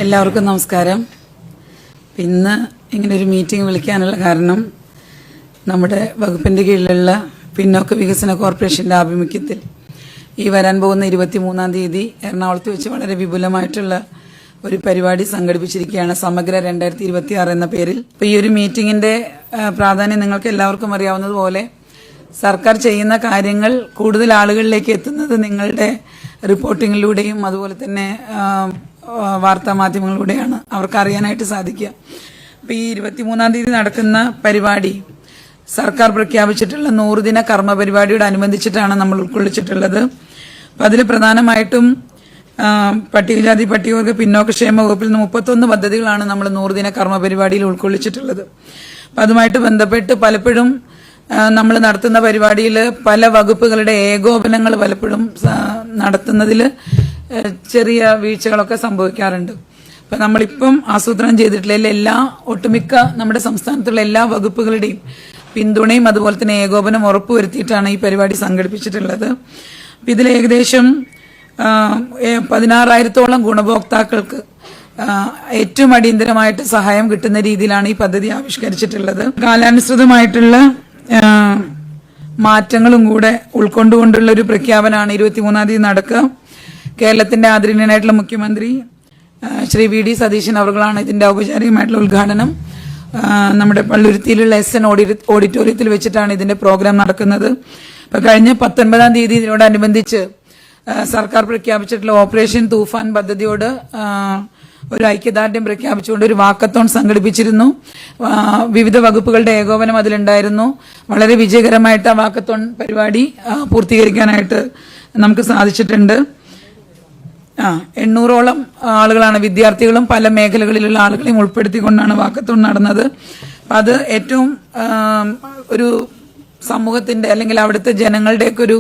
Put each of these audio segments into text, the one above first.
എല്ലാവർക്കും നമസ്കാരം. ഇന്ന് ഇങ്ങനൊരു മീറ്റിംഗ് വിളിക്കാനുള്ള കാരണം നമ്മുടെ വകുപ്പിൻ്റെ കീഴിലുള്ള പിന്നോക്ക വികസന കോർപ്പറേഷൻ്റെ ആഭിമുഖ്യത്തിൽ ഈ വരാൻ പോകുന്ന 23-ാം തീയതി എറണാകുളത്ത് വെച്ച് വളരെ വിപുലമായിട്ടുള്ള ഒരു പരിപാടി സംഘടിപ്പിച്ചിരിക്കുകയാണ്. സമഗ്ര 2026 എന്ന പേരിൽ. അപ്പോൾ ഈ ഒരു മീറ്റിങ്ങിൻ്റെ പ്രാധാന്യം നിങ്ങൾക്ക് എല്ലാവർക്കും അറിയാവുന്നതുപോലെ സർക്കാർ ചെയ്യുന്ന കാര്യങ്ങൾ കൂടുതൽ ആളുകളിലേക്ക് എത്തുന്നത് നിങ്ങളുടെ റിപ്പോർട്ടിങ്ങിലൂടെയും അതുപോലെ തന്നെ വാർത്താ മാധ്യമങ്ങളിലൂടെയാണ് അവർക്ക് അറിയാനായിട്ട് സാധിക്കുക. അപ്പോൾ ഈ 23-ാം തീയതി നടക്കുന്ന പരിപാടി സർക്കാർ പ്രഖ്യാപിച്ചിട്ടുള്ള 100 ദിന കർമ്മ പരിപാടിയോട് അനുബന്ധിച്ചിട്ടാണ് നമ്മൾ ഉൾക്കൊള്ളിച്ചിട്ടുള്ളത്. അപ്പം അതിൽ പ്രധാനമായിട്ടും പട്ടികജാതി പട്ടികവർഗ പിന്നോക്കക്ഷേമ വകുപ്പിൽ നിന്ന് 31 പദ്ധതികളാണ് നമ്മൾ 100 ദിന കർമ്മ പരിപാടിയിൽ ഉൾക്കൊള്ളിച്ചിട്ടുള്ളത്. അപ്പം അതുമായിട്ട് ബന്ധപ്പെട്ട് പലപ്പോഴും നമ്മൾ നടത്തുന്ന പരിപാടിയിൽ പല വകുപ്പുകളുടെ ഏകോപനങ്ങൾ പലപ്പോഴും നടത്തുന്നതിൽ ചെറിയ വീഴ്ചകളൊക്കെ സംഭവിക്കാറുണ്ട്. അപ്പം നമ്മളിപ്പം ആസൂത്രണം ചെയ്തിട്ടുള്ള ഒട്ടുമിക്ക നമ്മുടെ സംസ്ഥാനത്തുള്ള എല്ലാ വകുപ്പുകളുടെയും പിന്തുണയും അതുപോലെ തന്നെ ഏകോപനം ഉറപ്പുവരുത്തിയിട്ടാണ് ഈ പരിപാടി സംഘടിപ്പിച്ചിട്ടുള്ളത്. ഇതിൽ ഏകദേശം 16,000-ഓളം ഗുണഭോക്താക്കൾക്ക് ഏറ്റവും അടിയന്തരമായിട്ട് സഹായം കിട്ടുന്ന രീതിയിലാണ് ഈ പദ്ധതി ആവിഷ്കരിച്ചിട്ടുള്ളത്. കാലാനുസൃതമായിട്ടുള്ള മാറ്റങ്ങളും കൂടെ ഉൾക്കൊണ്ടുകൊണ്ടുള്ള ഒരു പ്രഖ്യാപനമാണ് 23-ാം തീയതി നടക്കുക. കേരളത്തിന്റെ ആദരണീയനായിട്ടുള്ള മുഖ്യമന്ത്രി ശ്രീ വി.ഡി. സതീശൻ അവർകളാണ് ഇതിന്റെ ഔപചാരികമായിട്ടുള്ള ഉദ്ഘാടനം നമ്മുടെ പള്ളുരുത്തിയിലുള്ള SN ഓഡിറ്റോറിയത്തിൽ വെച്ചിട്ടാണ് ഇതിന്റെ പ്രോഗ്രാം നടക്കുന്നത്. അപ്പൊ കഴിഞ്ഞ 19-ാം തീയതി ഇതിനോടനുബന്ധിച്ച് സർക്കാർ പ്രഖ്യാപിച്ചിട്ടുള്ള ഓപ്പറേഷൻ തൂഫാൻ പദ്ധതിയോട് ഒരു ഐക്യദാർഢ്യം പ്രഖ്യാപിച്ചുകൊണ്ട് ഒരു വാക്കത്തോൺ സംഘടിപ്പിച്ചിരുന്നു. വിവിധ വകുപ്പുകളുടെ ഏകോപനം അതിലുണ്ടായിരുന്നു. വളരെ വിജയകരമായിട്ട് ആ വാക്കത്തോൺ പരിപാടി പൂർത്തീകരിക്കാനായിട്ട് നമുക്ക് സാധിച്ചിട്ടുണ്ട്. 800-ഓളം ആളുകളാണ്, വിദ്യാർത്ഥികളും പല മേഖലകളിലുള്ള ആളുകളെയും ഉൾപ്പെടുത്തിക്കൊണ്ടാണ് വാക്കത്തോൺ നടന്നത്. അത് ഏറ്റവും ഒരു സമൂഹത്തിന്റെ അല്ലെങ്കിൽ അവിടുത്തെ ജനങ്ങളുടെയൊക്കെ ഒരു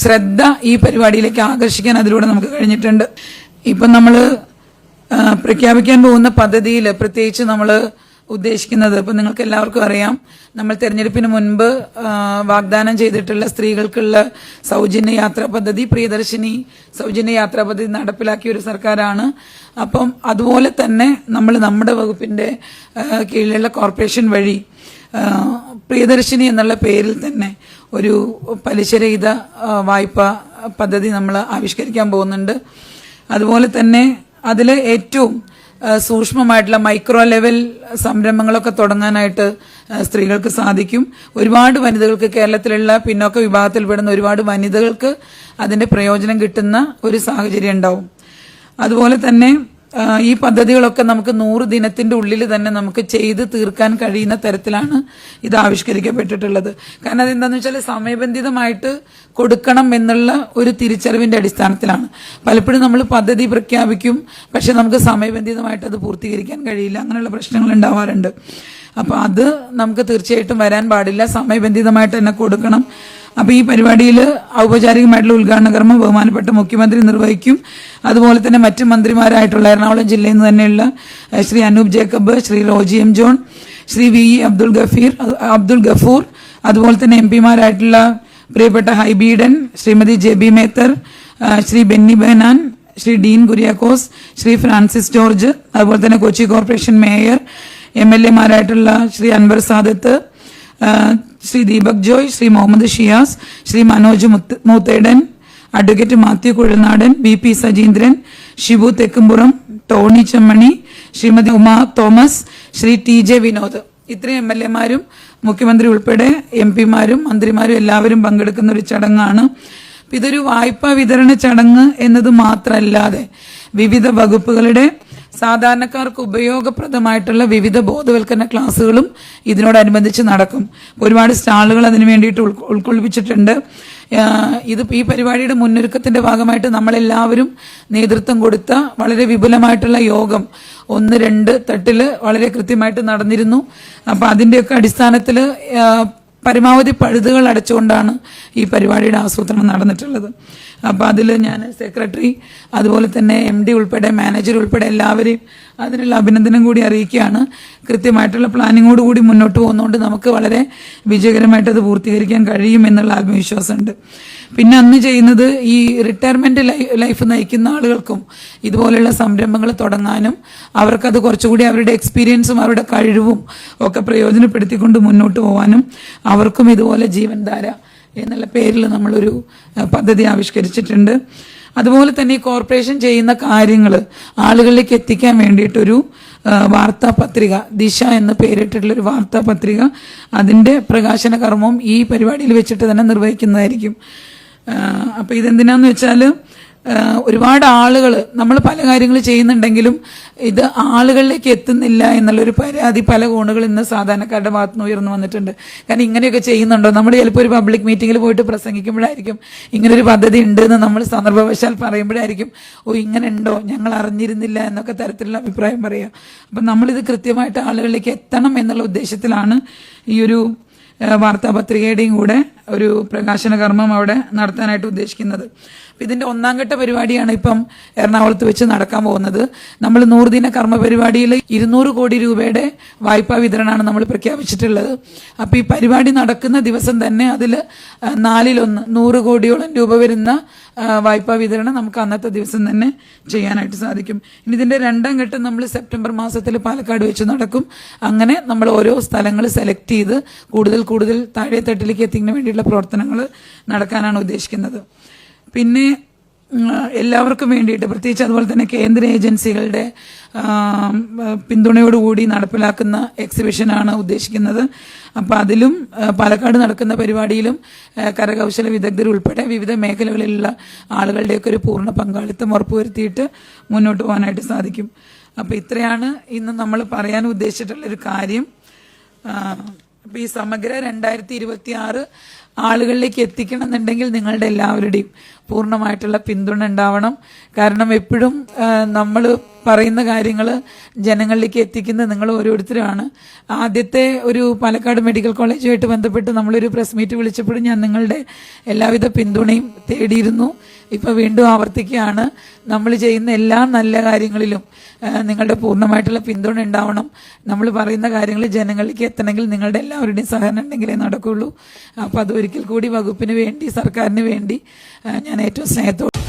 ശ്രദ്ധ ഈ പരിപാടിയിലേക്ക് ആകർഷിക്കാൻ അതിലൂടെ നമുക്ക് കഴിഞ്ഞിട്ടുണ്ട്. ഇപ്പം നമ്മൾ പ്രഖ്യാപിക്കാൻ പോകുന്ന പദ്ധതിയിൽ പ്രത്യേകിച്ച് നമ്മൾ ഉദ്ദേശിക്കുന്നത്, ഇപ്പം നിങ്ങൾക്ക് എല്ലാവർക്കും അറിയാം, നമ്മൾ തെരഞ്ഞെടുപ്പിന് മുൻപ് വാഗ്ദാനം ചെയ്തിട്ടുള്ള സ്ത്രീകൾക്കുള്ള സൗജന്യ യാത്രാ പദ്ധതി, പ്രിയദർശിനി സൗജന്യ യാത്രാ പദ്ധതി നടപ്പിലാക്കിയ ഒരു സർക്കാരാണ്. അപ്പം അതുപോലെ തന്നെ നമ്മൾ നമ്മുടെ വകുപ്പിന്റെ കീഴിലുള്ള കോർപ്പറേഷൻ വഴി പ്രിയദർശിനി എന്നുള്ള പേരിൽ തന്നെ ഒരു പലിശരഹിത വായ്പ പദ്ധതി നമ്മൾ ആവിഷ്കരിക്കാൻ പോകുന്നുണ്ട്. അതുപോലെ തന്നെ അതിൽ ഏറ്റവും സൂക്ഷ്മമായിട്ടുള്ള മൈക്രോ ലെവൽ സംരംഭങ്ങളൊക്കെ തുടങ്ങാനായിട്ട് സ്ത്രീകൾക്ക് സാധിക്കും. ഒരുപാട് വനിതകൾക്ക്, കേരളത്തിലുള്ള പിന്നോക്ക വിഭാഗത്തിൽപ്പെടുന്ന ഒരുപാട് വനിതകൾക്ക് അതിന്റെ പ്രയോജനം കിട്ടുന്ന ഒരു സാഹചര്യം ഉണ്ടാവും. അതുപോലെ തന്നെ ഈ പദ്ധതികളൊക്കെ നമുക്ക് 100 ദിനത്തിന്റെ ഉള്ളിൽ തന്നെ നമുക്ക് ചെയ്ത് തീർക്കാൻ കഴിയുന്ന തരത്തിലാണ് ഇത് ആവിഷ്കരിക്കപ്പെട്ടിട്ടുള്ളത്. കാരണം അതെന്താണെന്ന് വെച്ചാൽ സമയബന്ധിതമായിട്ട് കൊടുക്കണം എന്നുള്ള ഒരു തിരിച്ചറിവിന്റെ അടിസ്ഥാനത്തിലാണ്. പലപ്പോഴും നമ്മൾ പദ്ധതി പ്രഖ്യാപിക്കും, പക്ഷെ നമുക്ക് സമയബന്ധിതമായിട്ട് അത് പൂർത്തീകരിക്കാൻ കഴിയില്ല. അങ്ങനെയുള്ള പ്രശ്നങ്ങൾ ഉണ്ടാവാറുണ്ട്. അപ്പൊ അത് നമുക്ക് തീർച്ചയായിട്ടും വരാൻ പാടില്ല. സമയബന്ധിതമായിട്ട് തന്നെ കൊടുക്കണം. അപ്പൊ ഈ പരിപാടിയിൽ ഔപചാരികമായിട്ടുള്ള ഉദ്ഘാടന കർമ്മം ബഹുമാനപ്പെട്ട മുഖ്യമന്ത്രി നിർവഹിക്കും. അതുപോലെ തന്നെ മറ്റ് മന്ത്രിമാരായിട്ടുള്ള എറണാകുളം ജില്ലയിൽ നിന്ന് തന്നെയുള്ള ശ്രീ അനൂപ് ജേക്കബ്, ശ്രീ റോജി എം ജോൺ, ശ്രീ വി അബ്ദുൽ ഗഫൂർ, അതുപോലെ തന്നെ MP-മാരായിട്ടുള്ള പ്രിയപ്പെട്ട ഹൈബീഡൻ, ശ്രീമതി JB മേത്തർ, ശ്രീ ബെന്നി ബെഹനാൻ, ശ്രീ ഡീൻ കുര്യാക്കോസ്, ശ്രീ ഫ്രാൻസിസ് ജോർജ്, അതുപോലെ തന്നെ കൊച്ചി കോർപ്പറേഷൻ മേയർ, MLA-മാരായിട്ടുള്ള Shri Anwar Sadath, Shri Deepak Joy, Shri Muhammad Shiyas, Shri Manoj Moothedan, advocate Mathew Kuzhalnadan, VP Sajeendran, Shibu Thekkumpuram, Tony Chemmany, Shrimati Uma Thomas, Shri TJ Vinod, ഇത്രയും MLA-മാരും മുഖ്യമന്ത്രി ഉൾപ്പെടെ MP-മാരും മന്ത്രിമാരും എല്ലാവരും പങ്കെടുക്കുന്ന ഒരു ചടങ്ങാണ്. ഇതൊരു വായ്പാ വിതരണ ചടങ്ങ് എന്നത് മാത്രമല്ലാതെ വിവിധ വകുപ്പുകളുടെ സാധാരണക്കാർക്ക് ഉപയോഗപ്രദമായിട്ടുള്ള വിവിധ ബോധവൽക്കരണ ക്ലാസുകളും ഇതിനോടനുബന്ധിച്ച് നടക്കും. ഒരുപാട് സ്റ്റാളുകൾ അതിനു വേണ്ടിയിട്ട് ഉൾക്കൊള്ളിപ്പിച്ചിട്ടുണ്ട്. ഈ പരിപാടിയുടെ മുന്നൊരുക്കത്തിന്റെ ഭാഗമായിട്ട് നമ്മളെല്ലാവരും നേതൃത്വം കൊടുത്ത വളരെ വിപുലമായിട്ടുള്ള യോഗം 1-2 തട്ടില് വളരെ കൃത്യമായിട്ട് നടന്നിരുന്നു. അപ്പൊ അതിന്റെയൊക്കെ അടിസ്ഥാനത്തില് പരമാവധി പഴുതുകൾ അടച്ചുകൊണ്ടാണ് ഈ പരിപാടിയുടെ ആസൂത്രണം നടന്നിട്ടുള്ളത്. അപ്പോൾ അതിൽ ഞാൻ സെക്രട്ടറി, അതുപോലെ തന്നെ MD ഉൾപ്പെടെ, മാനേജർ ഉൾപ്പെടെ എല്ലാവരെയും അതിനുള്ള അഭിനന്ദനം കൂടി അറിയിക്കുകയാണ്. കൃത്യമായിട്ടുള്ള പ്ലാനിങ്ങോട് കൂടി മുന്നോട്ട് പോകുന്നതുകൊണ്ട് നമുക്ക് വളരെ വിജയകരമായിട്ട് അത് പൂർത്തീകരിക്കാൻ കഴിയും എന്നുള്ള ആത്മവിശ്വാസമുണ്ട്. പിന്നെ അന്ന് ചെയ്യുന്നത് ഈ റിട്ടയർമെന്റ് ലൈഫ് നയിക്കുന്ന ആളുകൾക്കും ഇതുപോലെയുള്ള സംരംഭങ്ങൾ തുടങ്ങാനും അവർക്കത് കുറച്ചുകൂടി അവരുടെ എക്സ്പീരിയൻസും അവരുടെ കഴിവും ഒക്കെ പ്രയോജനപ്പെടുത്തിക്കൊണ്ട് മുന്നോട്ട് പോകാനും അവർക്കും ഇതുപോലെ ജീവൻധാര എന്നുള്ള പേരിൽ നമ്മളൊരു പദ്ധതി ആവിഷ്കരിച്ചിട്ടുണ്ട്. അതുപോലെ തന്നെ ഈ കോർപ്പറേഷൻ ചെയ്യുന്ന കാര്യങ്ങൾ ആളുകളിലേക്ക് എത്തിക്കാൻ വേണ്ടിയിട്ടൊരു വാർത്താ പത്രിക, ദിശ എന്ന് പേരിട്ടിട്ടുള്ളൊരു വാർത്താ പത്രിക, അതിൻ്റെ പ്രകാശന കർമ്മവും ഈ പരിപാടിയിൽ വെച്ചിട്ട് തന്നെ നിർവഹിക്കുന്നതായിരിക്കും. അപ്പോൾ ഇതെന്തിനാന്ന് വെച്ചാൽ ഒരുപാട് ആളുകൾ, നമ്മൾ പല കാര്യങ്ങൾ ചെയ്യുന്നുണ്ടെങ്കിലും ഇത് ആളുകളിലേക്ക് എത്തുന്നില്ല എന്നുള്ളൊരു പരാതി പല കോണുകൾ ഇന്ന് സാധാരണക്കാരുടെ ഭാഗത്ത് നിന്ന് ഉയർന്നു വന്നിട്ടുണ്ട്. കാരണം ഇങ്ങനെയൊക്കെ ചെയ്യുന്നുണ്ടോ, നമ്മൾ ചിലപ്പോൾ ഒരു പബ്ലിക് മീറ്റിങ്ങിൽ പോയിട്ട് പ്രസംഗിക്കുമ്പോഴായിരിക്കും ഇങ്ങനൊരു പദ്ധതി ഉണ്ട് എന്ന് നമ്മൾ സന്ദർഭവശാൽ പറയുമ്പോഴായിരിക്കും ഇങ്ങനെ ഉണ്ടോ, ഞങ്ങൾ അറിഞ്ഞിരുന്നില്ല എന്നൊക്കെ തരത്തിലുള്ള അഭിപ്രായം പറയുക. അപ്പം നമ്മളിത് കൃത്യമായിട്ട് ആളുകളിലേക്ക് എത്തണം എന്നുള്ള ഉദ്ദേശത്തിലാണ് ഈ ഒരു വാർത്താപത്രികയുടെയും കൂടെ ഒരു പ്രകാശന കർമ്മം അവിടെ നടത്താനായിട്ട് ഉദ്ദേശിക്കുന്നത്. ഇതിന്റെ 1ാം ഘട്ട പരിപാടിയാണ് ഇപ്പം എറണാകുളത്ത് വെച്ച് നടക്കാൻ പോകുന്നത്. നമ്മൾ 100 ദിന കർമ്മ പരിപാടിയിൽ 200 കോടി രൂപയുടെ വായ്പാ വിതരണമാണ് നമ്മൾ പ്രഖ്യാപിച്ചിട്ടുള്ളത്. അപ്പോൾ ഈ പരിപാടി നടക്കുന്ന ദിവസം തന്നെ അതിൽ 4/1 100 കോടിയോളം രൂപ വരുന്ന വായ്പാ വിതരണം നമുക്ക് അന്നത്തെ ദിവസം തന്നെ ചെയ്യാനായിട്ട് സാധിക്കും. ഇനി ഇതിന്റെ 2ാം ഘട്ടം നമ്മൾ സെപ്റ്റംബർ മാസത്തിൽ പാലക്കാട് വെച്ച് നടക്കും. അങ്ങനെ നമ്മൾ ഓരോ സ്ഥലങ്ങൾ സെലക്ട് ചെയ്ത് കൂടുതൽ താഴെത്തട്ടിലേക്ക് എത്തിക്കുന്നതിന് വേണ്ടിയുള്ള പ്രവർത്തനങ്ങൾ നടക്കാനാണ് ഉദ്ദേശിക്കുന്നത്. പിന്നെ എല്ലാവർക്കും വേണ്ടിയിട്ട്, പ്രത്യേകിച്ച് അതുപോലെ തന്നെ കേന്ദ്ര ഏജൻസികളുടെ പിന്തുണയോടുകൂടി നടപ്പിലാക്കുന്ന എക്സിബിഷനാണ് ഉദ്ദേശിക്കുന്നത്. അപ്പോൾ അതിലും പാലക്കാട് നടക്കുന്ന പരിപാടിയിലും കരകൗശല വിദഗ്ധർ ഉൾപ്പെടെ വിവിധ മേഖലകളിലുള്ള ആളുകളുടെയൊക്കെ ഒരു പൂർണ്ണ പങ്കാളിത്തം ഉറപ്പുവരുത്തിയിട്ട് മുന്നോട്ട് പോകാനായിട്ട് സാധിക്കും. അപ്പോൾ ഇത്രയാണ് ഇന്ന് നമ്മൾ പറയാൻ ഉദ്ദേശിച്ചിട്ടുള്ളൊരു കാര്യം. അപ്പോൾ ഈ സമഗ്ര 2026 ആളുകളിലേക്ക് എത്തിക്കണം എന്നുണ്ടെങ്കിൽ നിങ്ങളുടെ എല്ലാവരുടെയും പൂർണ്ണമായിട്ടുള്ള പിന്തുണ ഉണ്ടാവണം. കാരണം എപ്പോഴും നമ്മൾ പറയുന്ന കാര്യങ്ങൾ ജനങ്ങളിലേക്ക് എത്തിക്കുന്നത് നിങ്ങൾ ഓരോരുത്തരുമാണ്. ആദ്യത്തെ ഒരു പാലക്കാട് മെഡിക്കൽ കോളേജുമായിട്ട് ബന്ധപ്പെട്ട് നമ്മളൊരു പ്രസ് മീറ്റ് വിളിച്ചപ്പോഴും ഞാൻ നിങ്ങളുടെ എല്ലാവിധ പിന്തുണയും തേടിയിരുന്നു. ഇപ്പോൾ വീണ്ടും ആവർത്തിക്കുകയാണ്, നമ്മൾ ചെയ്യുന്ന എല്ലാ നല്ല കാര്യങ്ങളിലും നിങ്ങളുടെ പൂർണ്ണമായിട്ടുള്ള പിന്തുണ ഉണ്ടാവണം. നമ്മൾ പറയുന്ന കാര്യങ്ങൾ ജനങ്ങളിലേക്ക് എത്തണമെങ്കിൽ നിങ്ങളുടെ എല്ലാവരുടെയും സഹകരണം ഉണ്ടെങ്കിലേ നടക്കുകയുള്ളൂ. അപ്പോൾ അത് ഒരിക്കൽ കൂടി വകുപ്പിന് വേണ്ടി, സർക്കാരിന് വേണ്ടി ഞാൻ ഏറ്റവും സ്നേഹത്തോടെ